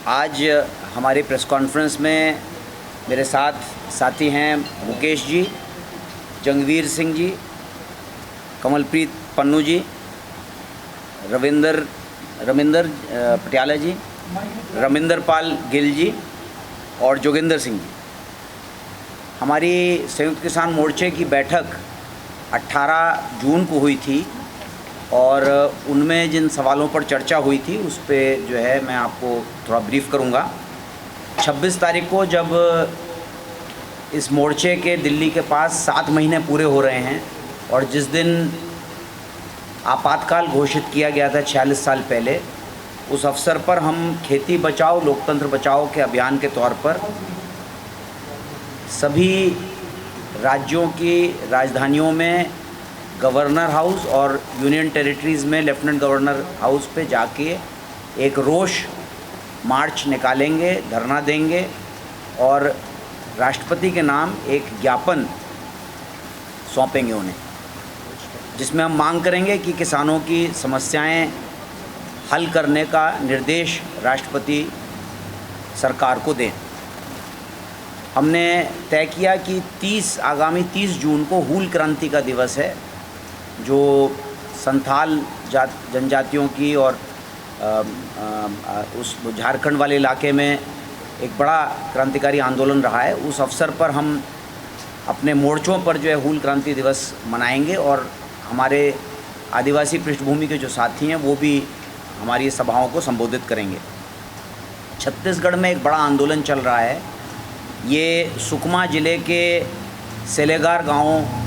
आज हमारी press conference में मेरे साथ साथी हैं मुकेश जी, जंगवीर सिंह जी, कमलप्रीत पन्नू जी, रविंदर पटियाला जी, रमिंदर पाल गिल जी और जोगिंदर सिंह जी। हमारी संयुक्त किसान मोर्चे की बैठक 18 जून को हुई थी और उनमें जिन सवालों पर चर्चा हुई थी उस पे जो है मैं आपको थोड़ा ब्रीफ करूंगा। 26 तारीख को जब इस मोर्चे के दिल्ली के पास 7 महीने पूरे हो रहे हैं और जिस दिन आपातकाल घोषित किया गया था 46 साल पहले, उस अवसर पर हम खेती बचाओ लोकतंत्र बचाओ के अभियान के तौर पर सभी राज्यों की राजधानियों में गवर्नर हाउस और यूनियन टेरिटरीज़ में लेफ्टिनेंट गवर्नर हाउस पे जाके एक रोष मार्च निकालेंगे, धरना देंगे और राष्ट्रपति के नाम एक ज्ञापन सौंपेंगे उन्हें, जिसमें हम मांग करेंगे कि किसानों की समस्याएं हल करने का निर्देश राष्ट्रपति सरकार को दें। हमने तय किया कि आगामी 30 जून को हूल क्रांति का दिवस है, जो संथाल जनजातियों की और उस झारखंड वाले इलाके में एक बड़ा क्रांतिकारी आंदोलन रहा है। उस अवसर पर हम अपने मोर्चों पर जो है हूल क्रांति दिवस मनाएंगे और हमारे आदिवासी पृष्ठभूमि के जो साथी हैं वो भी हमारी सभाओं को संबोधित करेंगे। छत्तीसगढ़ में एक बड़ा आंदोलन चल रहा है। ये सुकमा ज़िले के सेलेगार गांव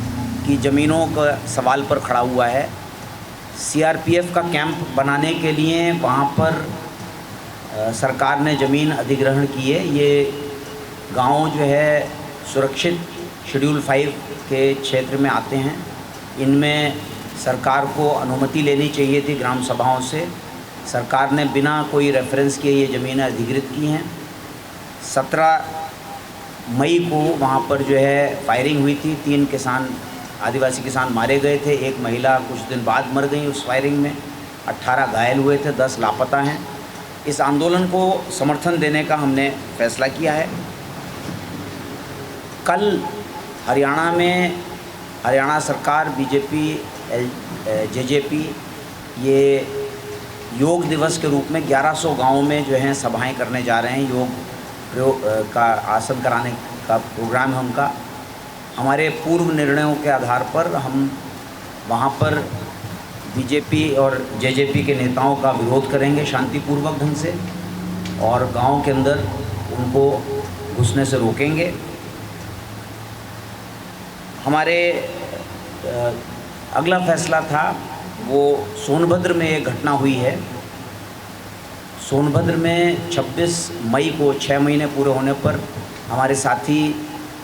की ज़मीनों का सवाल पर खड़ा हुआ है। सीआरपीएफ का कैंप बनाने के लिए वहाँ पर सरकार ने ज़मीन अधिग्रहण की है। ये गांव जो है सुरक्षित शेड्यूल 5 के क्षेत्र में आते हैं। इनमें सरकार को अनुमति लेनी चाहिए थी ग्राम सभाओं से। सरकार ने बिना कोई रेफरेंस किए ये ज़मीनें अधिग्रहित की हैं। 17 मई को वहाँ पर जो है फायरिंग हुई थी। 3 आदिवासी किसान मारे गए थे, एक महिला कुछ दिन बाद मर गई उस फायरिंग में, 18 घायल हुए थे, 10 लापता हैं। इस आंदोलन को समर्थन देने का हमने फैसला किया है। कल हरियाणा में हरियाणा सरकार, बीजेपी, जेजेपी ये योग दिवस के रूप में 1100 गाँव में जो हैं सभाएं करने जा रहे हैं। योग का आसन कराने का प्रोग्राम है उनका। हमारे पूर्व निर्णयों के आधार पर हम वहाँ पर बीजेपी और जेजेपी के नेताओं का विरोध करेंगे शांतिपूर्वक ढंग से और गांव के अंदर उनको घुसने से रोकेंगे। हमारे अगला फैसला था वो सोनभद्र में एक घटना हुई है। सोनभद्र में 26 मई को 6 महीने पूरे होने पर हमारे साथी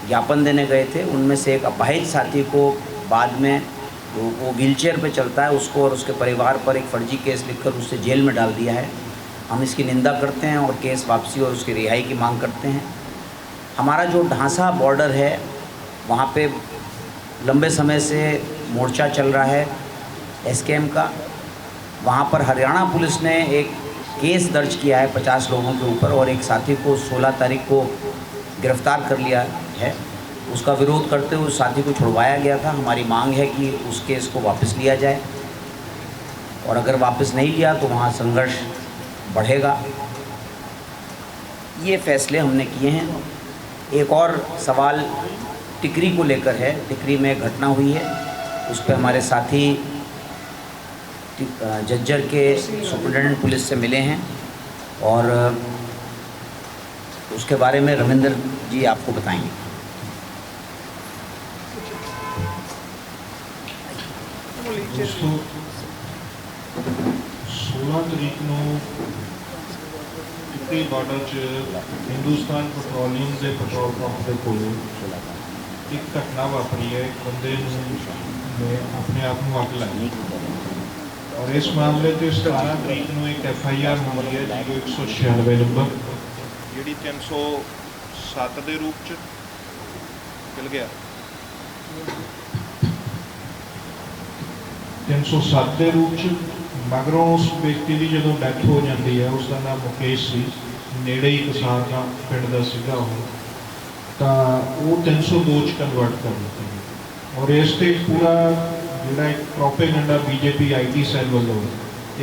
ज्ञापन देने गए थे। उनमें से एक अपाहिज साथी को बाद में वो व्हीलचेयर पे चलता है, उसको और उसके परिवार पर एक फर्जी केस लिखकर उससे जेल में डाल दिया है। हम इसकी निंदा करते हैं और केस वापसी और उसकी रिहाई की मांग करते हैं। हमारा जो ढांसा बॉर्डर है वहाँ पे लंबे समय से मोर्चा चल रहा है एसकेएम का। वहाँ पर हरियाणा पुलिस ने एक केस दर्ज किया है 50 लोगों के ऊपर और एक साथी को 16 तारीख को गिरफ्तार कर लिया है। उसका विरोध करते हुए उस साथी को छुड़वाया गया था। हमारी मांग है कि उस केस को वापस लिया जाए और अगर वापस नहीं लिया तो वहाँ संघर्ष बढ़ेगा। ये फैसले हमने किए हैं। एक और सवाल टिकरी को लेकर है। टिकरी में एक घटना हुई है, उस पर हमारे साथी जज्जर के सुपरिटेंडेंट पुलिस से मिले हैं और उसके बारे में रविंदर जी आपको बताएंगे। दोस्तों, 16 तरीक को टिकरी बॉर्डर च हिंदुस्तान पेट्रोलियम के पेट्रोल पंप के कोल एक घटना वापरी है। एक बंदे ने अपने आप को अग लाई और इस मामले से 17 तरीक को एक FIR हुई है जो 196 नंबर जी 307 के रूप च मिल गया। 307 के रूप च मगरों उस व्यक्ति की जो डैथ हो जाती है, उसका नाम मुकेश सी, नेड़े ही किसान का पिंड का सीगा तो वो 302 च कन्वर्ट कर दिता गया। और इस ते पूरा जोड़ा एक प्रोपेगेंडा बीजेपी IT सैल वालों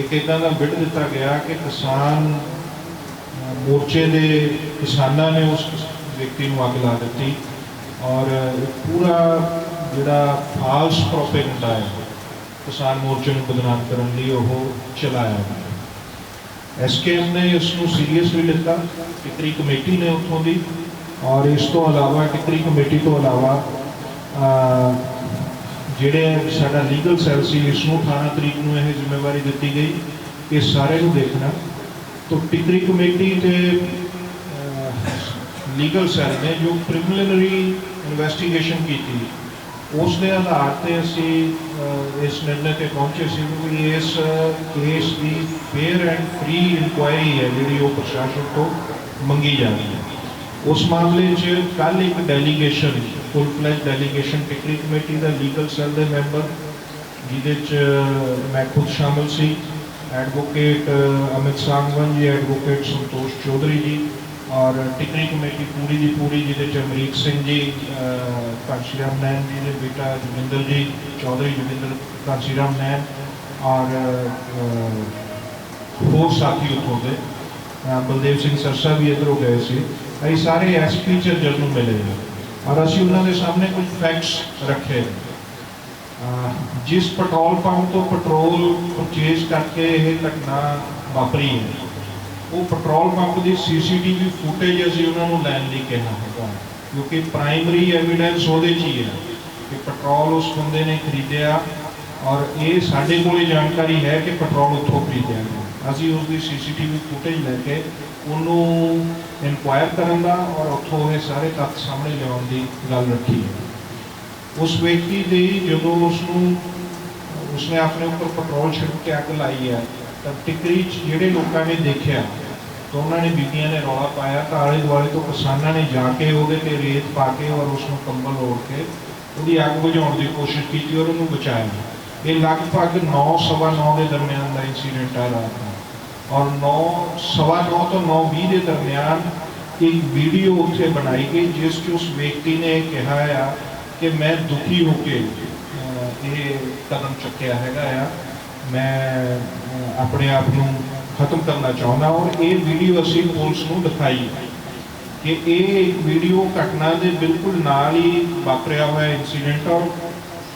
एक इदा का बिड दिता गया कि किसान मोर्चे के किसानों ने उस व्यक्ति को अग ला दी और पूरा जोड़ा फाल्स प्रोपेगेंडा है किसान मोर्चे को बदनाम करने लिए वो चलाया गया। SKM ने इसको सीरीयसली लिता, टिकरी कमेटी ने उतों की, और इस तो अलावा टिकरी कमेटी तो अलावा जिहड़े साडा लीगल सैल सी इसनूं 18 तरीक नूं यह जिम्मेवारी दी गई कि सारे को देखना। तो टिकरी कमेटी के लीगल सैल ने जो प्रिलिमिनरी इन्वेस्टिगेशन की थी उस दे आधार पर असी इस निर्णय पर पहुँचे सी कि इस केस की फेयर एंड फ्री इंक्वायरी है जी वो प्रशासन को मंगी जा रही है। उस मामले कल एक डेलीगेशन फुल फ्लैज डेलीगेशन टिकरी कमेटी का लीगल सैल के मैंबर जिदे मैं खुद शामिल सी, एडवोकेट अमित सांगवन जी, एडवोकेट संतोष चौधरी जी और टिकरी कमेटी पूरी की पूरी जिदे अमरीक सिंह जी, कांशीराम नैन जी के बेटा जोगिंदर जी चौधरी, जोगिंदर कांशीराम नैन और होर साथी उतों के बलदेव सिंह सरसा भी इधरों गए थे। अभी सारे SP झज्जर में मिले और असी उन्होंने सामने कुछ फैक्ट्स रखे। जिस पेट्रोल पंप तो पेट्रोल परचेज करके यह घटना वापरी है वो पेट्रोल पंप की CCTV फुटेज असी उन्होंने लैन लिए कहा है क्योंकि प्राइमरी एविडेंस वो ही है कि पेट्रोल उस बंदे ने खरीदया और ये साढ़े को जानकारी है कि पेट्रोल उतों खरीदया गया। असी उसकी CCTV फुटेज लैके उन्होंने इनक्वायर करने का और उतों ये सारे तत्थ सामने लिया की गल रखी है। उस व्यक्ति की जो उसने अपने ऊपर पेट्रोल छिड़क के अग लाई है तो टिकरी जोड़े लोगों ने देखा तो उन्होंने बीबियां ने रौला पाया तो आले दुआले तो किसानों ने जाके वो रेत पा के और उसको कंबल ओढ़ के वो अग बुझाने की कोशिश की और उन्होंने बचाया। ये लगभग 9:15 के दरमियान का इंसीडेंट है रात का और 9:15 तो 9:20 के दरमियान एक वीडियो उत्थे बनाई गई जिस उस व्यक्ति ने कहा कि मैं दुखी होके ये कदम चुकया है, मैं अपने आप को खत्म करना चाहता। और ये वीडियो असी पुलिस को दिखाई कि ये वीडियो घटना के बिल्कुल नाल ही वापरिया हुआ इंसीडेंट और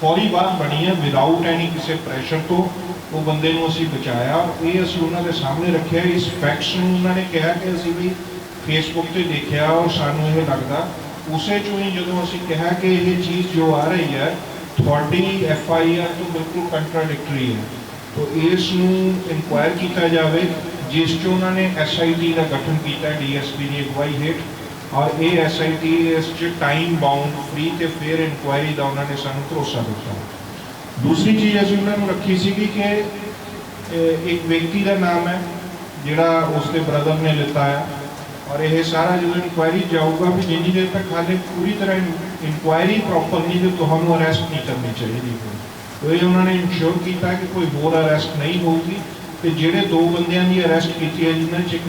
फौरी बात बनी है विदाउट एनी किसी प्रैशर तो वो बंदे को असी बचाया। ये असी उन्होंने सामने रखे इस फैक्ट्स उन्होंने कहा कि असी भी फेसबुक पर देखा और सानू ये लगता उस ही जो असी कहा कि ये चीज़ जो आ रही है थोड़ी FIR तो बिल्कुल कंट्राडिक्टरी है तो इस इनक्वायर किया जाए जिस उन्होंने SIT का गठन किया DSP की अगवाई हेठ और ये SIT इस टाइम बाउंड फ्री तो फेयर इनक्वायरी का उन्होंने सानू भरोसा दिता। दूसरी चीज़ असी उन्होंने रखी सी कि एक व्यक्ति का नाम है जोड़ा उसके ब्रदर ने लिता है और यह सारा जो इनक्वायरी जाऊगा भी जिनी देर तक हाले पूरी तरह इनक्वायरी प्रॉपर नहीं तो तुम्हें अरेस्ट नहीं करनी चाहिए। तो ये उन्होंने इंश्योर किया कि कोई होर अरेस्ट नहीं होगी। तो जोड़े 2 बंदियां की अरेस्ट की है जिन्हें एक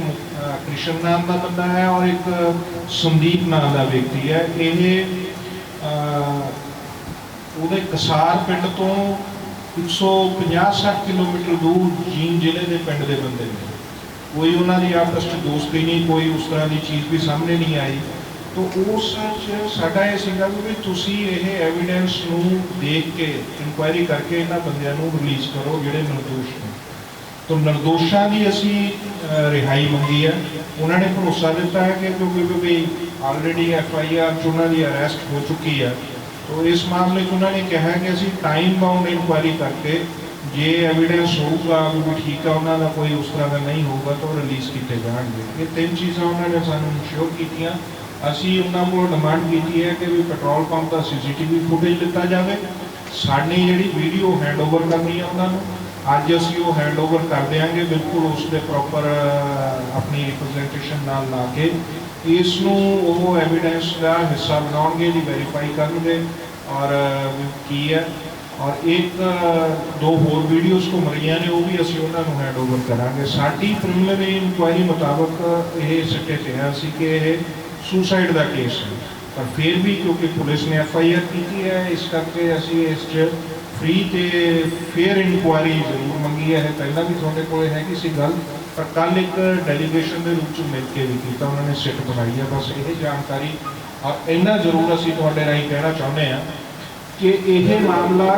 कृष्ण नाम का बंदा है और एक संदीप नाम का व्यक्ति है। ये कसार पिंड तो 150-60 किलोमीटर दूर जींद जिले के पिंड के बंदे ने कोई उन्होंने आपस में दोस्ती नहीं कोई उस तरह की चीज़ भी सामने नहीं आई। तो उस साडा ये सीगा कि तुसी ये एविडेंस देख के इंक्वायरी करके इन्होंने बंदियां रिलीज़ करो जोड़े निर्दोष हैं। तो निर्दोषों की असी रिहाई मंगी है। उन्होंने भरोसा दिता है कि क्योंकि ऑलरेडी FIR उन्होंने अरेस्ट हो चुकी है तो इस मामले को उन्होंने कहा कि असी टाइम बाउंड इंक्वायरी करके जे एविडेंस होगा भी ठीक है उन्होंने कोई उस तरह का नहीं होगा तो रिलीज़ किए जाएंगे। ये 3 चीज़ा उन्होंने सानू इंश्योर की। असी उन्होंने को डिमांड की है कि भी पेट्रोल पंप का CCTV फुटेज दिता जाए, साड़ी जी वीडियो हैंड ओवर करनी है उन्होंने अज असी वो हैंड ओवर कर देंगे बिल्कुल उसके प्रॉपर अपनी रिप्रजेंटेशन नाल ला के इसनों एविडेंस का हिस्सा बनाएंगे जी वेरीफाई करेंगे और की है और एक दो होर वीडियोज़ घूम रही ने, वो भी असीं उन्होंने हैंड ओवर करांगे। साडी प्रिलिमिनरी इंक्वायरी मुताबक ये सिट्टे ते है कि यह सुसाइड का केस है, पर फिर भी क्योंकि पुलिस ने FIR की है, इस करके असीं इस फ्री ते फेयर इंक्वायरी जरूर मंगी है। पहला भी थोड़े को हैगी सी गल, पर कल एक डेलीगेशन के रूप में मिल के भी किया, उन्होंने सिट बनाई है। बस ये जानकारी और इन्ना जरूर असीं तुहाडे राहीं कहना चाहुंदे हैं कि यह मामला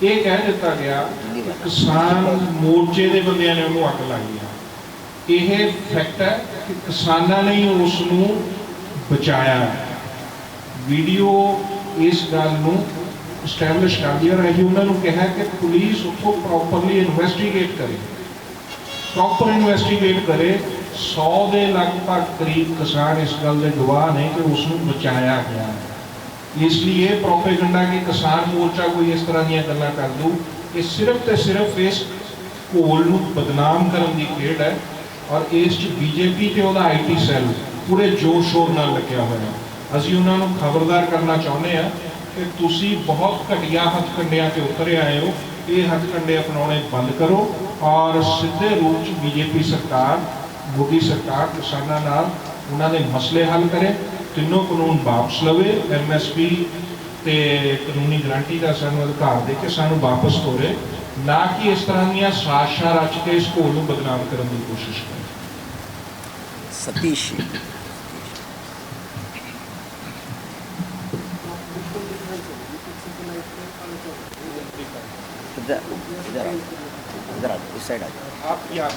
ये कह दिता गया किसान मोर्चे के बंदियां ने उन्होंने अग लाई है। यह फैक्ट है कि किसानों ने उसनू बचाया। वीडियो इस गल नू इस्टैबलिश कर दिया। अभी उन्होंने कहा कि पुलिस उतो प्रॉपरली इन्वेस्टिगेट करे, प्रॉपर इन्वेस्टिगेट करे। 100 के लगभग करीब किसान इस गल के गवाह ने कि उसनू बचाया गया है। इसलिए प्रोपेगेंडा कि किसान मोर्चा कोई इस तरह दी गल्लां कर दू, ये सिर्फ तो सिर्फ इस घोल नू बदनाम करने की खेड है। और इस BJP ते उहदा IT सैल पूरे जोर शोर नाल लग्या होया है। असीं उन्होंने खबरदार करना चाहुंदे हैं कि तुसी बहुत घटिया हथकंडियां ते उतरे आए हो। ये हथकंडे अपनाने बंद करो और सीधे रूप च BJP सरकार, मोदी सरकार किसानों नाल उन्होंने मसले हल करे, तीनों कानून वापस लवे, MSP ते कानूनी गारंटी का सानू अधिकार दे के सानू वापस तोड़े, ना कि इस तरह दी साजिशां रच के इस घोल नू बदनाम करने की कोशिश करे। सतीश इधर इधर इधर इस साइड आ जाओ। आप क्या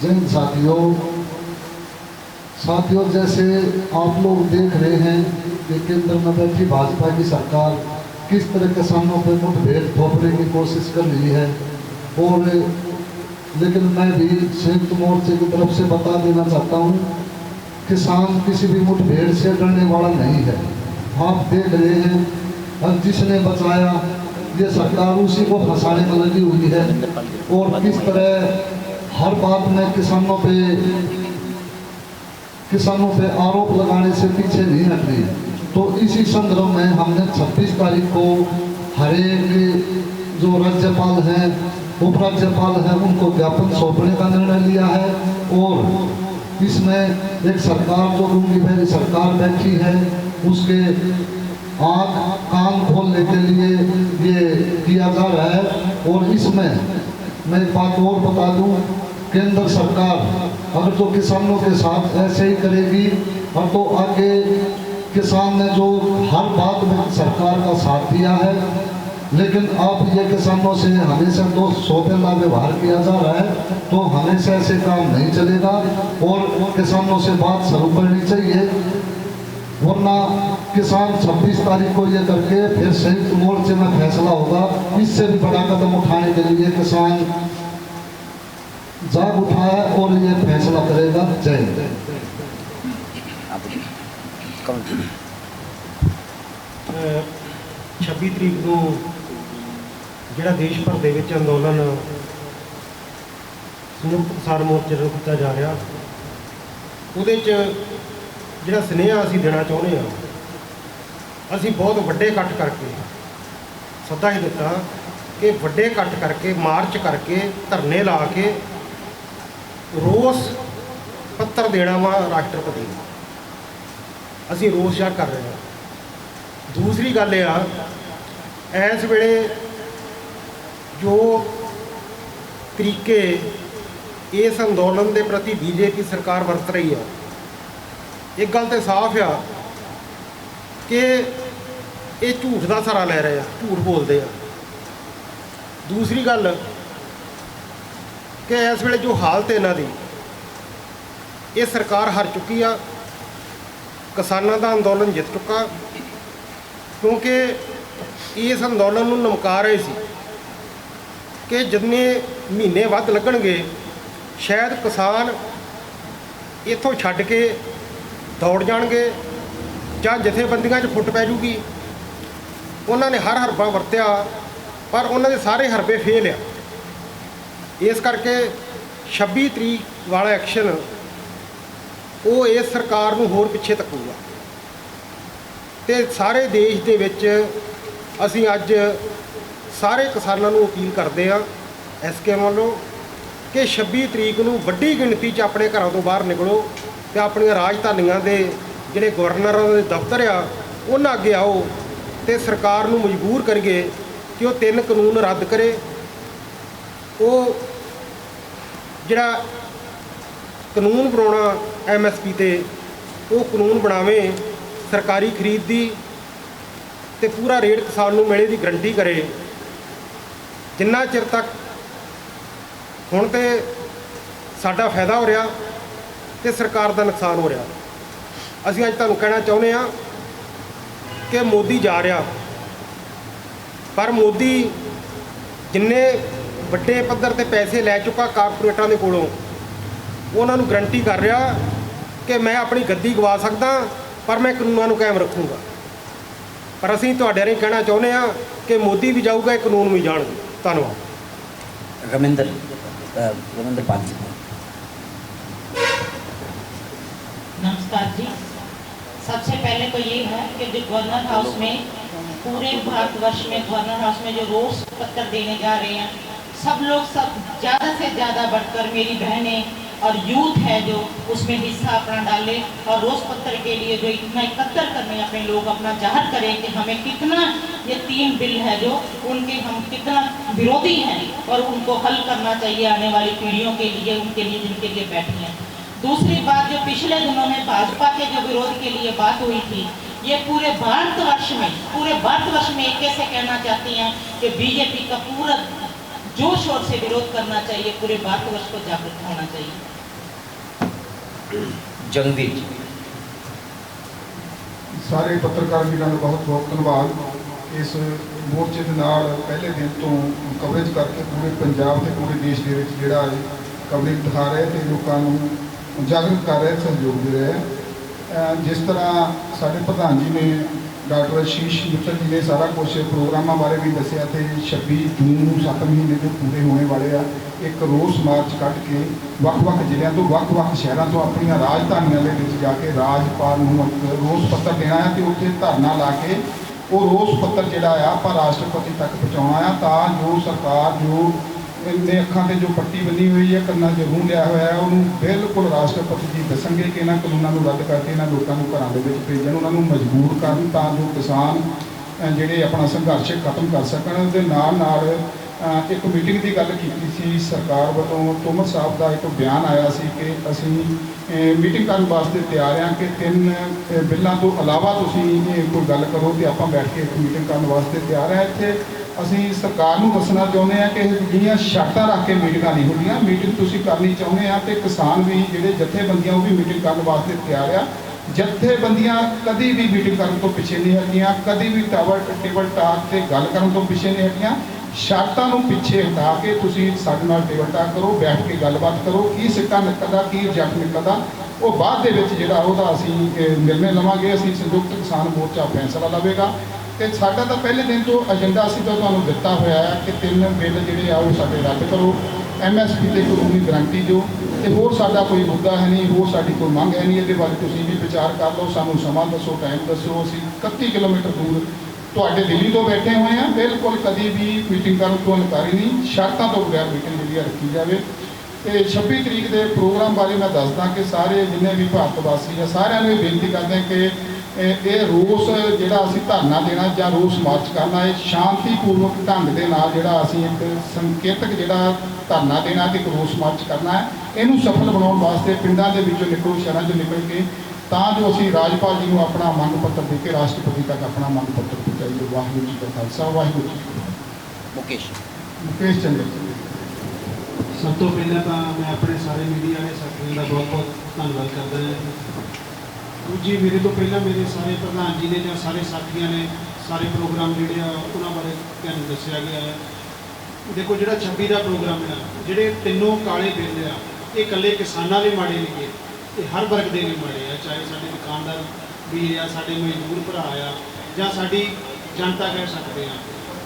जन साथियों, जैसे आप लोग देख रहे हैं कि केंद्र में बैठी भाजपा की सरकार किस तरह किसानों पर मुठभेड़ थोपने की कोशिश कर रही है। और लेकिन मैं भी संयुक्त मोर्चे की तरफ से बता देना चाहता हूँ, किसान किसी भी मुठभेड़ से डरने वाला नहीं है। आप देख रहे हैं, और जिसने बचाया ये सरकार उसी को फंसाने में लगी हुई है। और किस तरह हर बात में किसानों पे आरोप लगाने से पीछे नहीं हट रही। तो इसी संदर्भ में हमने 26 तारीख को हर एक जो राज्यपाल हैं, उपराज्यपाल हैं, उनको ज्ञापन सौंपने का निर्णय लिया है। और इसमें एक सरकार जो रूंगी भरी सरकार बैठी है, उसके आँख कान खोलने के लिए ये किया जा रहा है। और इसमें मैं एक बात और बता दूं, केंद्र सरकार अगर तो किसानों के साथ ऐसे ही करेगी और तो आगे किसान ने जो हर बात में सरकार का साथ दिया है, लेकिन अब ये किसानों से हमेशा तो सौतेला व्यवहार किया जा रहा है, तो हमेशा ऐसे काम नहीं चलेगा। और किसानों से बात शुरू करनी चाहिए, वरना किसान 26 तारीख को ये करके फिर संयुक्त मोर्चे में फैसला होगा। इससे भी बड़ा कदम उठाने के लिए किसान जाग उठा है और ये फैसला करेगा। जय हिंद। 26 तरीक को ਜਿਹੜਾ ਦੇਸ਼ ਭਰ ਦੇ ਵਿੱਚ ਅੰਦੋਲਨ ਸੰਯੁਕਤ ਕਿਸਾਨ ਮੋਰਚੇ ਵੱਲੋਂ ਕੀਤਾ ਜਾ ਰਿਹਾ, ਉਹਦੇ 'ਚ ਜਿਹੜਾ ਸੁਨੇਹਾ ਅਸੀਂ ਦੇਣਾ ਚਾਹੁੰਦੇ ਹਾਂ, ਅਸੀਂ ਬਹੁਤ ਵੱਡੇ ਇਕੱਠ ਕਰਕੇ ਸੱਦਾ ਹੀ ਦਿੱਤਾ ਕਿ ਵੱਡੇ ਇਕੱਠ ਕਰਕੇ, ਮਾਰਚ ਕਰਕੇ, ਧਰਨੇ ਲਾ ਕੇ ਰੋਸ ਪੱਤਰ ਦੇਣਾ ਵਾ ਰਾਸ਼ਟਰਪਤੀ ਨੂੰ। ਅਸੀਂ ਰੋਸ ਜ਼ਾਹਰ ਕਰ ਰਹੇ ਹਾਂ। ਦੂਸਰੀ ਗੱਲ ਇਹ ਆ, ਇਸ ਵੇਲੇ ਜੋ ਤਰੀਕੇ ਇਸ ਅੰਦੋਲਨ ਦੇ ਪ੍ਰਤੀ BJP ਸਰਕਾਰ ਵਰਤ ਰਹੀ ਆ, ਇੱਕ ਗੱਲ ਤਾਂ ਸਾਫ਼ ਆ ਕਿ ਇਹ ਝੂਠ ਦਾ ਸਹਾਰਾ ਲੈ ਰਹੇ ਆ, ਝੂਠ ਬੋਲਦੇ ਆ। ਦੂਸਰੀ ਗੱਲ ਕਿ ਇਸ ਵੇਲੇ ਜੋ ਹਾਲਤ ਇਹਨਾਂ ਦੀ, ਇਹ ਸਰਕਾਰ ਹਾਰ ਚੁੱਕੀ ਆ, ਕਿਸਾਨਾਂ ਦਾ ਅੰਦੋਲਨ ਜਿੱਤ ਚੁੱਕਾ, ਕਿਉਂਕਿ ਇਸ ਅੰਦੋਲਨ ਨੂੰ ਨਮਕਾ ਰਹੇ ਸੀ ਕਿ ਜਿੰਨੇ ਮਹੀਨੇ ਵੱਧ ਲੱਗਣਗੇ ਸ਼ਾਇਦ ਕਿਸਾਨ ਇੱਥੋਂ ਛੱਡ ਕੇ ਦੌੜ ਜਾਣਗੇ ਜਾਂ ਜਥੇਬੰਦੀਆਂ 'ਚ ਫੁੱਟ ਪੈ ਜੂਗੀ। ਉਹਨਾਂ ਨੇ ਹਰ ਹਰਬਾ ਵਰਤਿਆ, ਪਰ ਉਹਨਾਂ ਦੇ ਸਾਰੇ ਹਰਬੇ ਫੇਲ ਆ। ਇਸ ਕਰਕੇ 26 ਤਰੀਕ ਵਾਲਾ ਐਕਸ਼ਨ ਉਹ ਇਸ ਸਰਕਾਰ ਨੂੰ ਹੋਰ ਪਿੱਛੇ ਧੱਕੂਗਾ। ਤੇ ਸਾਰੇ ਦੇਸ਼ ਦੇ ਵਿੱਚ ਅਸੀਂ ਅੱਜ ਸਾਰੇ ਕਿਸਾਨਾਂ ਨੂੰ ਅਪੀਲ ਕਰਦੇ ਹਾਂ ਐਸਕੇਐਮ ਵੱਲੋਂ ਕਿ 26 ਤਰੀਕ ਨੂੰ ਵੱਡੀ ਗਿਣਤੀ 'ਚ ਆਪਣੇ ਘਰਾਂ ਤੋਂ ਬਾਹਰ ਨਿਕਲੋ ਤੇ ਆਪਣੀਆਂ ਰਾਜਧਾਨੀਆਂ ਦੇ ਜਿਹੜੇ ਗਵਰਨਰਾਂ ਦੇ ਦਫ਼ਤਰ ਆ ਉਹਨਾਂ ਅੱਗੇ ਆਓ ਤੇ ਸਰਕਾਰ ਨੂੰ ਮਜਬੂਰ ਕਰੀਏ ਕਿ ਉਹ 3 ਕਾਨੂੰਨ ਰੱਦ ਕਰੇ। ਉਹ ਜਿਹੜਾ ਕਾਨੂੰਨ ਬਣਾਉਣਾ MSP ਤੇ ਉਹ ਕਾਨੂੰਨ ਬਣਾਵੇ, ਸਰਕਾਰੀ ਖਰੀਦ ਦੀ ਤੇ ਪੂਰਾ ਰੇਟ ਕਿਸਾਨ ਨੂੰ ਮਿਲੇ ਦੀ ਗਰੰਟੀ ਕਰੇ। ਜਿੰਨਾ ਚਿਰ ਤੱਕ ਹੁਣ ਤੇ ਸਾਡਾ ਫਾਇਦਾ ਹੋ ਰਿਹਾ ਤੇ ਸਰਕਾਰ ਦਾ ਨੁਕਸਾਨ ਹੋ ਰਿਹਾ। ਅਸੀਂ ਅੱਜ ਤੁਹਾਨੂੰ ਕਹਿਣਾ ਚਾਹੁੰਦੇ ਹਾਂ ਕਿ ਮੋਦੀ ਜਾ ਰਿਹਾ, ਪਰ ਮੋਦੀ ਜਿੰਨੇ ਵੱਡੇ ਪੱਧਰ ਤੇ ਪੈਸੇ ਲੈ ਚੁੱਕਾ ਕਾਰਪੋਰੇਟਰਾਂ ਦੇ ਕੋਲੋਂ, ਉਹਨਾਂ ਨੂੰ ਗਰੰਟੀ ਕਰ ਰਿਹਾ ਕਿ ਮੈਂ ਆਪਣੀ ਗੱਦੀ ਗਵਾ ਸਕਦਾ ਪਰ ਮੈਂ ਕਾਨੂੰਨਾਂ ਨੂੰ ਕਾਇਮ ਰੱਖੂੰਗਾ। ਪਰ ਅਸੀਂ ਤੁਹਾਡੇ ਰਾਹੀਂ ਕਹਿਣਾ ਚਾਹੁੰਦੇ ਹਾਂ ਕਿ ਮੋਦੀ ਵੀ ਜਾਊਗਾ, ਇਹ ਕਾਨੂੰਨ ਵੀ ਜਾਣਗੇ। ਧੰਨਵਾਦ। रविंद्र पाल जी। नमस्कार जी। सबसे पहले तो ये है कि जो गवर्नर हाउस में पूरे भारतवर्ष में गवर्नर हाउस में जो रोज पत्र देने जा रहे हैं, सब लोग सब ज़्यादा से ज़्यादा बढ़कर मेरी बहनें और यूथ है जो उसमें हिस्सा अपना डाले और रोज पत्र के लिए जो इतना इकट्ठा करने अपने लोग अपना जाहिर करें कि हमें कितना ये 3 बिल है जो उनके हम कितना विरोधी हैं और उनको हल करना चाहिए आने वाली पीढ़ियों के लिए, उनके लिए जिनके लिए बैठी हैं। दूसरी बात, जो पिछले दिनों में भाजपा के जो विरोध के लिए बात हुई थी, ये पूरे भारतवर्ष में एक कैसे कहना चाहती हैं कि बीजेपी का पूरा जोश शोर से विरोध करना चाहिए, पूरे भारतवर्ष को जागरूक होना चाहिए। जंगदीप जी। सारे पत्रकार वीरों का बहुत बहुत धन्यवाद। इस मोर्चे के नाल पहले दिन तो कवरेज करके पूरे पंजाब के पूरे देश के जोड़ा कवरेज दिखा रहे थे, लोगों जागरूक कर रहे, सहयोग दे रहे। जिस तरह साढ़े प्रधान जी ने डॉक्टर आशीष मित्तल जी ने सारा कुछ प्रोग्रामों बारे भी दसिया थे। 26 जून को 7 महीने जो पूरे होने वाले आ, एक रोस मार्च कट के ਵੱਖ-ਵੱਖ ਜ਼ਿਲ੍ਹਿਆਂ ਤੋਂ ਵੱਖ-ਵੱਖ ਸ਼ਹਿਰਾਂ ਤੋਂ ਆਪਣੀਆਂ ਰਾਜਧਾਨੀਆਂ ਦੇ ਵਿੱਚ ਜਾ ਕੇ ਰਾਜਪਾਲ ਨੂੰ ਰੋਸ ਪੱਤਰ ਦੇਣਾ ਹੈ ਤੇ ਉੱਥੇ ਧਰਨਾ ਲਾ ਕੇ ਉਹ ਰੋਸ ਪੱਤਰ ਜਿਹੜਾ ਆ ਆਪਾਂ ਰਾਸ਼ਟਰਪਤੀ ਤੱਕ ਪਹੁੰਚਾਉਣਾ ਆ, ਤਾਂ ਜੋ ਸਰਕਾਰ ਜੋ ਇਹਨੇ ਅੱਖਾਂ ਤੇ ਜੋ ਪੱਟੀ ਬੰਨੀ ਹੋਈ ਹੈ, ਕੰਨਾਂ 'ਚ ਰੂੰ ਲਿਆ ਹੋਇਆ ਹੈ, ਉਹਨੂੰ ਬਿਲਕੁਲ ਰਾਸ਼ਟਰਪਤੀ ਜੀ ਦੱਸਣਗੇ ਕਿ ਇਹਨਾਂ ਕਾਨੂੰਨਾਂ ਨੂੰ ਰੱਦ ਕਰਕੇ ਇਹਨਾਂ ਲੋਕਾਂ ਨੂੰ ਘਰਾਂ ਦੇ ਵਿੱਚ ਭੇਜਣ, ਉਹਨਾਂ ਨੂੰ ਮਜਬੂਰ ਕਰਨ ਤਾਂ ਜੋ ਕਿਸਾਨ ਜਿਹੜੇ ਆਪਣਾ ਸੰਘਰਸ਼ ਖਤਮ ਕਰ ਸਕਣ। ਉਹਦੇ ਨਾਲ ਇੱਕ ਮੀਟਿੰਗ ਦੀ ਗੱਲ ਕੀਤੀ ਸੀ ਸਰਕਾਰ ਵੱਲੋਂ। ਤੋਮਰ ਸਾਹਿਬ ਦਾ ਇੱਕ ਬਿਆਨ ਆਇਆ ਸੀ ਕਿ ਅਸੀਂ ਮੀਟਿੰਗ ਕਰਨ ਵਾਸਤੇ ਤਿਆਰ ਹਾਂ ਕਿ 3 ਬਿੱਲਾਂ ਤੋਂ ਇਲਾਵਾ ਤੁਸੀਂ ਕੋਈ ਗੱਲ ਕਰੋ ਤੇ ਆਪਾਂ ਬੈਠ ਕੇ ਇੱਕ ਮੀਟਿੰਗ ਕਰਨ ਵਾਸਤੇ ਤਿਆਰ ਹਾਂ। ਇੱਥੇ ਅਸੀਂ ਸਰਕਾਰ ਨੂੰ ਦੱਸਣਾ ਚਾਹੁੰਦੇ ਹਾਂ ਕਿ ਜਿਹੜੀਆਂ ਸ਼ਰਤਾਂ ਰੱਖ ਕੇ ਮੀਟਿੰਗਾਂ ਨਹੀਂ ਹੁੰਦੀਆਂ, ਮੀਟਿੰਗ ਤੁਸੀਂ ਕਰਨੀ ਚਾਹੁੰਦੇ ਆ ਤੇ ਕਿਸਾਨ ਵੀ ਜਿਹੜੇ ਜਥੇਬੰਦੀਆਂ ਉਹ ਵੀ ਮੀਟਿੰਗ ਕਰਨ ਵਾਸਤੇ ਤਿਆਰ ਆ। ਜਥੇਬੰਦੀਆਂ ਕਦੀ ਵੀ ਮੀਟਿੰਗ ਕਰਨ ਤੋਂ ਪਿੱਛੇ ਨਹੀਂ ਹਟੀਆਂ, ਕਦੀ ਵੀ ਟੇਬਲ ਟਾਕ ਤੇ ਗੱਲ ਕਰਨ ਤੋਂ ਪਿੱਛੇ ਨਹੀਂ ਹਟੀਆਂ। ਸ਼ਰਤਾਂ ਨੂੰ ਪਿੱਛੇ ਹਟਾ ਕੇ ਤੁਸੀਂ ਸਾਡੇ ਨਾਲ ਟੇਬਲ ਟਾਕ ਕਰੋ, ਬੈਠ ਕੇ ਗੱਲਬਾਤ ਕਰੋ, ਕੀ ਸਿੱਟਾ ਨਿਕਲਦਾ, ਕੀ ਰਿਜੈਕਟ ਨਿਕਲਦਾ, ਉਹ ਬਾਅਦ ਦੇ ਵਿੱਚ ਜਿਹੜਾ ਉਹਦਾ ਅਸੀਂ ਨਿਰਣੇ ਲਵਾਂਗੇ। ਅਸੀਂ ਸੰਯੁਕਤ ਕਿਸਾਨ ਮੋਰਚਾ ਫੈਸਲਾ ਲਵੇਗਾ ਤੇ ਸਾਡਾ ਤਾਂ ਪਹਿਲੇ ਦਿਨ ਤੋਂ ਏਜੰਡਾ ਅਸੀਂ ਤਾਂ ਤੁਹਾਨੂੰ ਦਿੱਤਾ ਹੋਇਆ ਹੈ ਕਿ 3 ਬਿੱਲ ਜਿਹੜੇ ਆ ਉਹ ਸਾਡੇ ਰੱਦ ਕਰੋ, MSP ਤੇ ਕਾਨੂੰਨੀ ਗਰੰਟੀ ਦਿਓ ਤੇ ਹੋਰ ਸਾਡਾ ਕੋਈ ਮੁੱਦਾ ਹੈ ਨਹੀਂ, ਹੋਰ ਸਾਡੀ ਕੋਈ ਮੰਗ ਹੈ ਨਹੀਂ। ਇਹਦੇ ਬਾਰੇ ਤੁਸੀਂ ਵੀ ਵਿਚਾਰ ਕਰ ਲਓ, ਸਾਨੂੰ ਸਮਾਂ ਦੱਸੋ, ਟਾਈਮ ਦੱਸੋ। ਅਸੀਂ 31 ਕਿਲੋਮੀਟਰ ਦੂਰ ਤੁਹਾਡੇ ਦਿੱਲੀ ਤੋਂ ਬੈਠੇ ਹੋਏ ਹਾਂ, ਬਿਲਕੁਲ ਕਦੀ ਵੀ ਮੀਟਿੰਗ ਕਰਨ ਤੋਂ ਇਨਕਾਰੀ ਨਹੀਂ, ਸ਼ਰਤਾਂ ਤੋਂ ਬਗੈਰ ਮੀਟਿੰਗ ਜਿਹੜੀ ਰੱਖੀ ਜਾਵੇ। ਤੇ 26 ਤਰੀਕ ਦੇ ਪ੍ਰੋਗਰਾਮ ਬਾਰੇ ਮੈਂ ਦੱਸਦਾ ਕਿ ਸਾਰੇ ਜਿੰਨੇ ਵੀ ਭਾਰਤ ਵਾਸੀ ਆ ਸਾਰਿਆਂ ਨੂੰ ਇਹ ਬੇਨਤੀ ਕਰਦੇ ਹਾਂ ਕਿ ਇਹ ਰੋਸ ਜਿਹੜਾ ਅਸੀਂ ਧਰਨਾ ਦੇਣਾ ਜਾਂ ਰੋਸ ਮਾਰਚ ਕਰਨਾ, ਇਹ ਸ਼ਾਂਤੀਪੂਰਵਕ ਢੰਗ ਦੇ ਨਾਲ ਜਿਹੜਾ ਅਸੀਂ ਇੱਕ ਸੰਕੇਤਕ ਜਿਹੜਾ ਧਰਨਾ ਦੇਣਾ ਤੇ ਇੱਕ ਰੋਸ ਮਾਰਚ ਕਰਨਾ ਹੈ। ਇਹਨੂੰ ਸਫਲ ਬਣਾਉਣ ਵਾਸਤੇ ਪਿੰਡਾਂ ਦੇ ਵਿੱਚੋਂ ਨਿਕਲੋ, ਸ਼ਹਿਰਾਂ 'ਚੋਂ ਨਿਕਲ ਕੇ ਤਾਂ ਜੋ ਅਸੀਂ ਰਾਜਪਾਲ ਜੀ ਨੂੰ ਆਪਣਾ ਮੰਗ ਪੱਤਰ ਦੇ ਕੇ ਰਾਸ਼ਟਰਪਤੀ ਤੱਕ ਆਪਣਾ ਮੰਗ ਪੱਤਰ ਪਹੁੰਚਾਈਏ। ਵਾਹਿਗੁਰੂ ਜੀ ਕਾ ਖਾਲਸਾ, ਵਾਹਿਗੁਰੂ ਜੀ ਕੀ ਫਤਿਹ। ਮੁਕੇਸ਼ ਚੰਦਰ। ਸਭ ਤੋਂ ਪਹਿਲਾਂ ਤਾਂ ਮੈਂ ਆਪਣੇ ਸਾਰੇ ਮੀਡੀਆ ਵਾਲੇ ਸਾਥੀਆਂ ਦਾ ਬਹੁਤ ਬਹੁਤ ਧੰਨਵਾਦ ਕਰਦਾ ਹਾਂ। ਦੂਜੀ, ਮੇਰੇ ਤੋਂ ਪਹਿਲਾਂ ਮੇਰੇ ਸਾਰੇ ਪ੍ਰਧਾਨ ਜੀ ਨੇ ਜਾਂ ਸਾਰੇ ਸਾਥੀਆਂ ਨੇ ਸਾਰੇ ਪ੍ਰੋਗਰਾਮ ਜਿਹੜੇ ਆ ਉਹਨਾਂ ਬਾਰੇ ਤੁਹਾਨੂੰ ਦੱਸਿਆ ਗਿਆ ਹੈ। ਦੇਖੋ, ਜਿਹੜਾ 26 ਦਾ ਪ੍ਰੋਗਰਾਮ ਆ, ਜਿਹੜੇ 3 ਕਾਲੇ ਬਿੱਲ ਆ, ਇਹ ਇਕੱਲੇ ਕਿਸਾਨਾਂ ਦੇ ਮਾੜੇ ਨਹੀਂ, ਇਹ ਹਰ ਵਰਗ ਦੇ ਲਈ ਮਾੜੇ ਆ, ਚਾਹੇ ਸਾਡੇ ਦੁਕਾਨਦਾਰ ਵੀ ਆ, ਸਾਡੇ ਮਜ਼ਦੂਰ ਭਰਾ ਆ, ਜਾਂ ਸਾਡੀ ਜਨਤਾ ਕਹਿ ਸਕਦੇ ਆ।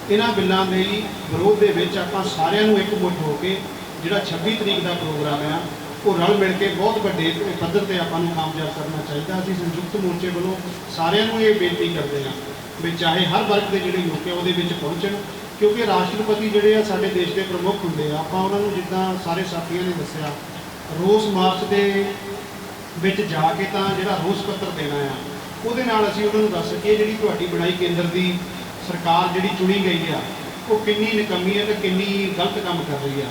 ਇਹਨਾਂ ਬਿੱਲਾਂ ਦੇ ਵਿਰੋਧ ਦੇ ਵਿੱਚ ਆਪਾਂ ਸਾਰਿਆਂ ਨੂੰ ਇਕਮੁੱਠ ਹੋ ਕੇ ਜਿਹੜਾ 26 ਤਰੀਕ ਦਾ ਪ੍ਰੋਗਰਾਮ ਆ ਉਹ ਰਲ ਮਿਲ ਕੇ ਬਹੁਤ ਵੱਡੇ ਪੱਧਰ ਤੇ ਆਪਾਂ ਨੂੰ ਕਾਮਯਾਬ ਕਰਨਾ ਚਾਹੀਦਾ। ਅਸੀਂ ਸੰਯੁਕਤ ਮੋਰਚੇ ਵੱਲੋਂ ਸਾਰਿਆਂ ਨੂੰ ਇਹ ਬੇਨਤੀ ਕਰਦੇ ਹਾਂ ਵੀ ਚਾਹੇ ਹਰ ਵਰਗ ਦੇ ਜਿਹੜੇ ਲੋਕ ਆ ਉਹਦੇ ਵਿੱਚ ਪਹੁੰਚਣ, ਕਿਉਂਕਿ ਰਾਸ਼ਟਰਪਤੀ ਜਿਹੜੇ ਆ ਸਾਡੇ ਦੇਸ਼ ਦੇ ਪ੍ਰਮੁੱਖ ਹੁੰਦੇ ਆ। ਆਪਾਂ ਉਹਨਾਂ ਨੂੰ ਜਿੱਦਾਂ ਸਾਰੇ ਸਾਥੀਆਂ ਨੇ ਦੱਸਿਆ, ਰੋਸ ਮਾਰਚ ਦੇ ਵਿੱਚ ਜਾ ਕੇ ਤਾਂ ਜਿਹੜਾ ਰੋਸ ਪੱਤਰ ਦੇਣਾ ਆ, ਉਹਦੇ ਨਾਲ ਅਸੀਂ ਉਹਨਾਂ ਨੂੰ ਦੱਸ ਸਕੀਏ ਜਿਹੜੀ ਤੁਹਾਡੀ ਬਣਾਈ ਕੇਂਦਰ ਦੀ ਸਰਕਾਰ ਜਿਹੜੀ ਚੁਣੀ ਗਈ ਆ ਉਹ ਕਿੰਨੀ ਨਿਕੰਮੀ ਹੈ ਤੇ ਕਿੰਨੀ ਗਲਤ ਕੰਮ ਕਰ ਰਹੀ ਆ।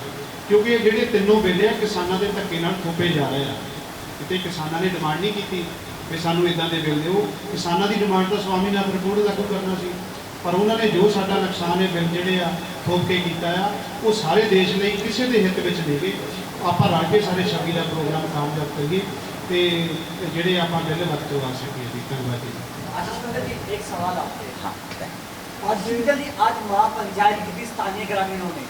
ਕਿਉਂਕਿ ਇਹ ਜਿਹੜੇ ਤਿੰਨੋਂ ਬਿੱਲ ਆ ਕਿਸਾਨਾਂ ਦੇ ਧੱਕੇ ਨਾਲ ਥੋਪੇ ਜਾ ਰਹੇ ਆ। ਕਿਤੇ ਕਿਸਾਨਾਂ ਨੇ ਡਿਮਾਂਡ ਨਹੀਂ ਕੀਤੀ ਵੀ ਸਾਨੂੰ ਇਦਾਂ ਦੇ ਬਿੱਲ ਦਿਓ। ਕਿਸਾਨਾਂ ਦੀ ਡਿਮਾਂਡ ਤਾਂ ਸਵਾਮੀਨਾਥਨ ਰਿਪੋਰਟ ਲਾਗੂ ਕਰਨਾ ਸੀ, ਪਰ ਉਹਨਾਂ ਨੇ ਜੋ ਸਾਡਾ ਨੁਕਸਾਨ ਹੈ ਬਿੱਲ ਜਿਹੜੇ ਆ ਥੋਪ ਕੇ ਕੀਤਾ ਆ, ਉਹ ਸਾਰੇ ਦੇਸ਼ ਲਈ ਕਿਸੇ ਦੇ ਹਿੱਤ ਵਿੱਚ ਨਹੀਂ ਗਏ। ਆਪਾਂ ਰਲ ਕੇ ਸਾਰੇ 26 ਦਾ ਪ੍ਰੋਗਰਾਮ ਕਾਮਯਾਬ ਕਰੀਏ ਤੇ ਜਿਹੜੇ ਆਪਾਂ ਬਿੱਲ ਵਰਤ ਕਰਵਾ ਸਕੀਏ ਜੀ। ਧੰਨਵਾਦ जी। अच्छा सुंदर जी, एक सवाल आपसे। हाँ, आज जल्दी आज महापंचायत की थी स्थानीय ग्रामीणों ने,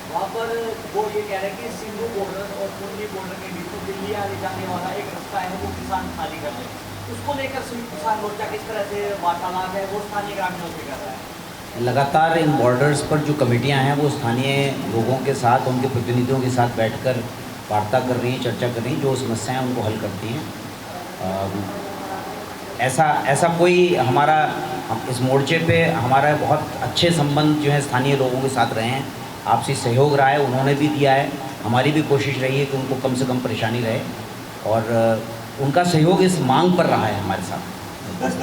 वहाँ पर वो ये कह रहे हैं कि सिंधु बॉर्डर और पुंडी बॉर्डर के बीच में दिल्ली आने जाने वाला एक रास्ता है वो किसान खाली कर रहे हैं। उसको लेकर संयुक्त किसान मोर्चा किस तरह से वार्तालाप है वो स्थानीय ग्रामीणों से कर रहा है। लगातार इन बॉर्डर्स पर जो कमेटियां हैं वो स्थानीय लोगों के साथ, उनके प्रतिनिधियों के साथ बैठकर वार्ता कर रही हैं, चर्चा कर रही हैं, जो समस्याएं उनको हल करती हैं। ऐसा कोई हमारा इस मोर्चे पे हमारा बहुत अच्छे संबंध जो है स्थानीय लोगों के साथ रहे हैं, आपसी सहयोग रहा है, उन्होंने भी दिया है। हमारी भी कोशिश रही है कि उनको कम से कम परेशानी रहे और उनका सहयोग इस मांग पर रहा है हमारे साथ। 10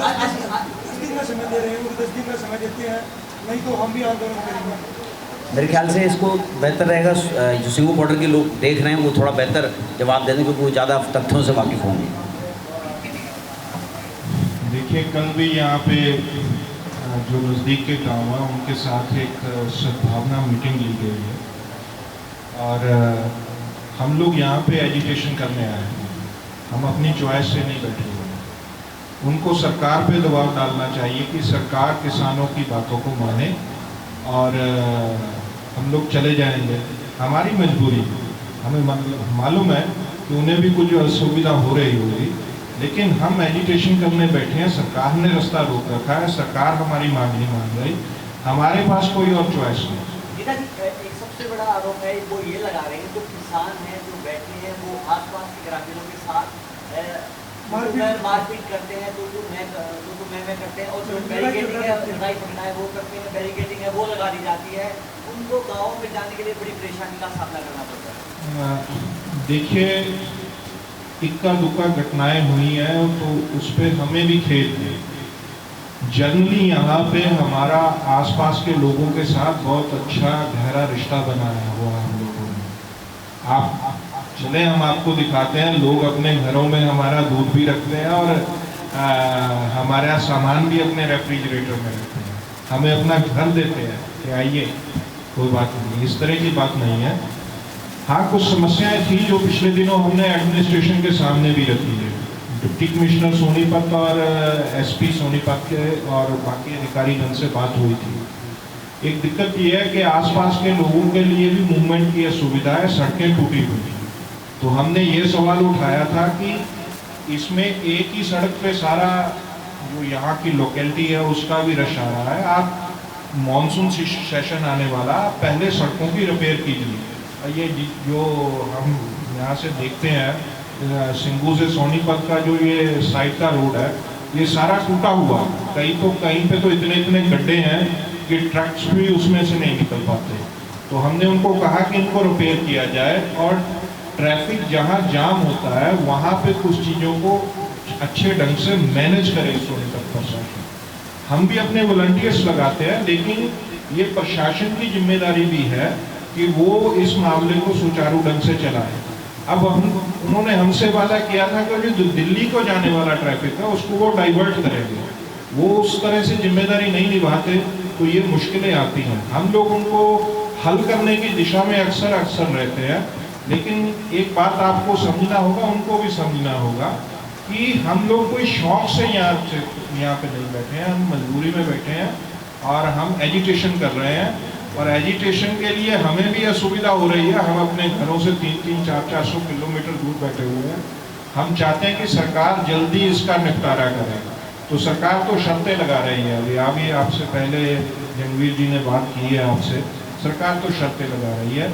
दिन का समय दे रहे हैं, 10 दिन का समय देते हैं, नहीं तो हम भी आंदोलन करेंगे। मेरे ख्याल से इसको बेहतर रहेगा जो सिंगू बॉर्डर के लोग देख रहे हैं वो थोड़ा बेहतर जवाब देने, क्योंकि वो ज़्यादा तथ्यों से वाकिफ़ होंगे। देखिए, कल भी यहाँ पे जो नज़दीक के गाँव हैं उनके साथ एक सद्भावना मीटिंग ली गई है और हम लोग यहाँ पे एजुटेशन करने आए हैं। हम अपनी चॉइस से नहीं बैठे हुए हैं। उनको सरकार पे दबाव डालना चाहिए कि सरकार किसानों की बातों को माने और हम लोग चले जाएंगे। हमारी मजबूरी, हमें मालूम है कि उन्हें भी कुछ असुविधा हो रही होगी, लेकिन हम एजुटेशन करने बैठे हैं। सरकार ने रास्ता रोक रखा है, सरकार हमारी मांग नहीं मान रही, हमारे पास कोई और चॉइस नहीं। एक सबसे बड़ा आरोप है वो ये लगा रहे हैं जो किसान हैं जो बैठे हैं वो आसपास के ग्रामीणों के साथ मारपीट करते हैं, तो मैं करते हैं और जो बैरिकेडिंग है, लड़ाई झगड़ा है वो करते हैं, बैरिकेडिंग है वो लगा दी जाती है। उनको गाँव में जाने के लिए बड़ी परेशानी का सामना करना पड़ता है। देखिए, इक्का दुक्का घटनाएं हुई हैं तो उस पर हमें भी खेद है। जनरली यहाँ पे हमारा आसपास के लोगों के साथ बहुत अच्छा गहरा रिश्ता बनाया हुआ है हम लोगों ने। आप चले, हम आपको दिखाते हैं। लोग अपने घरों में हमारा दूध भी रखते हैं और हमारा सामान भी अपने रेफ्रिजरेटर में रखते हैं, हमें अपना घर देते हैं कि आइए, कोई बात नहीं, इस तरह की बात नहीं है। हाँ, कुछ समस्याएं थी जो पिछले दिनों हमने एडमिनिस्ट्रेशन के सामने भी रखी है। डिप्टी कमिश्नर सोनीपत और एसपी सोनीपत के और बाकी अधिकारी जन से बात हुई थी। एक दिक्कत ये है कि आसपास के लोगों के लिए भी मूवमेंट की असुविधा है, सड़कें टूटी हुई थी। तो हमने ये सवाल उठाया था कि इसमें एक ही सड़क पे सारा जो यहाँ की लोकेलिटी है उसका भी रश आ रहा है। आप मानसून सेशन आने वाला, पहले सड़कों की रिपेयर कीजिए। ये जो हम यहाँ से देखते हैं सिंगू से सोनीपत का जो ये साइड का रोड है, ये सारा टूटा हुआ। कहीं पे तो इतने गड्ढे हैं कि ट्रक्स भी उसमें से नहीं निकल पाते। तो हमने उनको कहा कि इनको रिपेयर किया जाए और ट्रैफिक जहाँ जाम होता है वहाँ पे कुछ चीज़ों को अच्छे ढंग से मैनेज करें सोनीपत प्रशासन। हम भी अपने वॉलंटियर्स लगाते हैं, लेकिन ये प्रशासन की जिम्मेदारी भी है कि वो इस मामले को सुचारू ढंग से चलाए। अब उन्होंने हमसे वादा किया था कि जो दिल्ली को जाने वाला ट्रैफिक है उसको वो डाइवर्ट करेंगे। वो उस तरह से जिम्मेदारी नहीं निभाते तो ये मुश्किलें आती हैं। हम लोग उनको हल करने की दिशा में अक्सर रहते हैं, लेकिन एक बात आपको समझना होगा, उनको भी समझना होगा कि हम लोग कोई शौक से यहाँ पे नहीं बैठे हैं, हम मजबूरी में बैठे हैं और हम एजुटेशन कर रहे हैं। और एजुटेशन के लिए हमें भी असुविधा हो रही है। हम अपने घरों से 300-400 किलोमीटर दूर बैठे हुए हैं। हम चाहते हैं कि सरकार जल्दी इसका निपटारा करे। तो सरकार तो शर्तें लगा रही है। अभी आपसे पहले जनवीर जी ने बात की है आपसे, सरकार तो शर्तें लगा रही है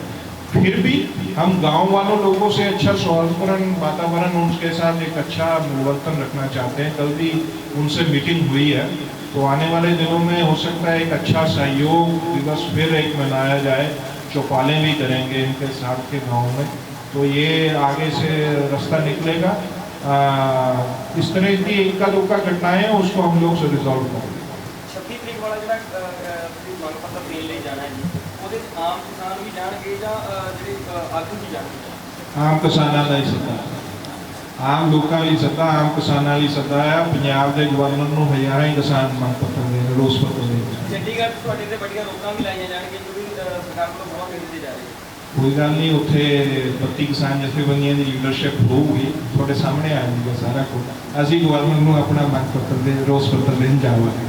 फिर भी हम गांव वालों लोगों से अच्छा सौहार्दपूर्ण वातावरण, उनके साथ एक अच्छा मिलवर्तन रखना चाहते हैं। कल भी उनसे मीटिंग हुई है, तो आने वाले दिनों में हो सकता है एक अच्छा सहयोग दिवस फिर एक मनाया जाए, चौपालें भी करेंगे इनके साथ के गांव में, तो ये आगे से रास्ता निकलेगा। इस तरह की इक्का दुक्का घटनाएं हैं उसको हम लोग से रिजॉल्व करेंगे। 26 तरीक वाला ਜਿਹੜਾ ਮੰਗ ਪੱਤਰ ਦੇਣ ਲਈ ਜਾਣਾ ਹੈ ਜੀ, ਉਹਦੇ 'ਚ ਆਮ ਕਿਸਾਨ ਵੀ ਜਾਣਗੇ ਜਾਂ ਜਿਹੜੇ ਆਗੂ ਵੀ ਜਾਣਗੇ? ਆਮ ਕਿਸਾਨਾਂ ਦਾ ਹੀ ਸੱਦਾ, ਆਮ ਲੋਕਾਂ ਲਈ ਸੱਦਾ, ਆਮ ਕਿਸਾਨਾਂ ਲਈ ਸੱਦਾ ਹੈ। ਪੰਜਾਬ ਦੇ ਗਵਰਨਰ ਨੂੰ ਹਜ਼ਾਰਾਂ ਹੀ ਕਿਸਾਨ ਮੰਗ ਪੱਤਰ ਦੇ, ਰੋਸ ਪੱਤਰ ਦੇ। ਚੰਡੀਗੜ੍ਹ 'ਚ ਤੁਹਾਡੇ ਤੇ ਵੱਡੀਆਂ ਰੋਕਾਂ ਵੀ ਲਾਈਆਂ ਜਾਣਗੀਆਂ ਜੋ ਵੀ ਸਰਕਾਰ ਵੱਲੋਂ ਬਹੁਤ ਦਿੱਤੇ ਜਾ ਰਹੇ ਹੈ। ਕੋਈ ਗੱਲ ਨਹੀਂ, ਉੱਥੇ 32 ਕਿਸਾਨ ਜਥੇਬੰਦੀਆਂ ਦੀ ਲੀਡਰਸ਼ਿਪ ਹੋਊਗੀ, ਤੁਹਾਡੇ ਸਾਹਮਣੇ ਆ ਜਾਊਗਾ ਸਾਰਾ ਕੁਝ। ਅਸੀਂ ਗਵਰਨਰ ਨੂੰ ਆਪਣਾ ਮੰਗ ਪੱਤਰ ਦੇ, ਰੋਸ ਪੱਤਰ ਦੇਣ ਜਾਵਾਂਗੇ।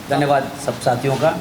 धन्यवाद सब साथियों का।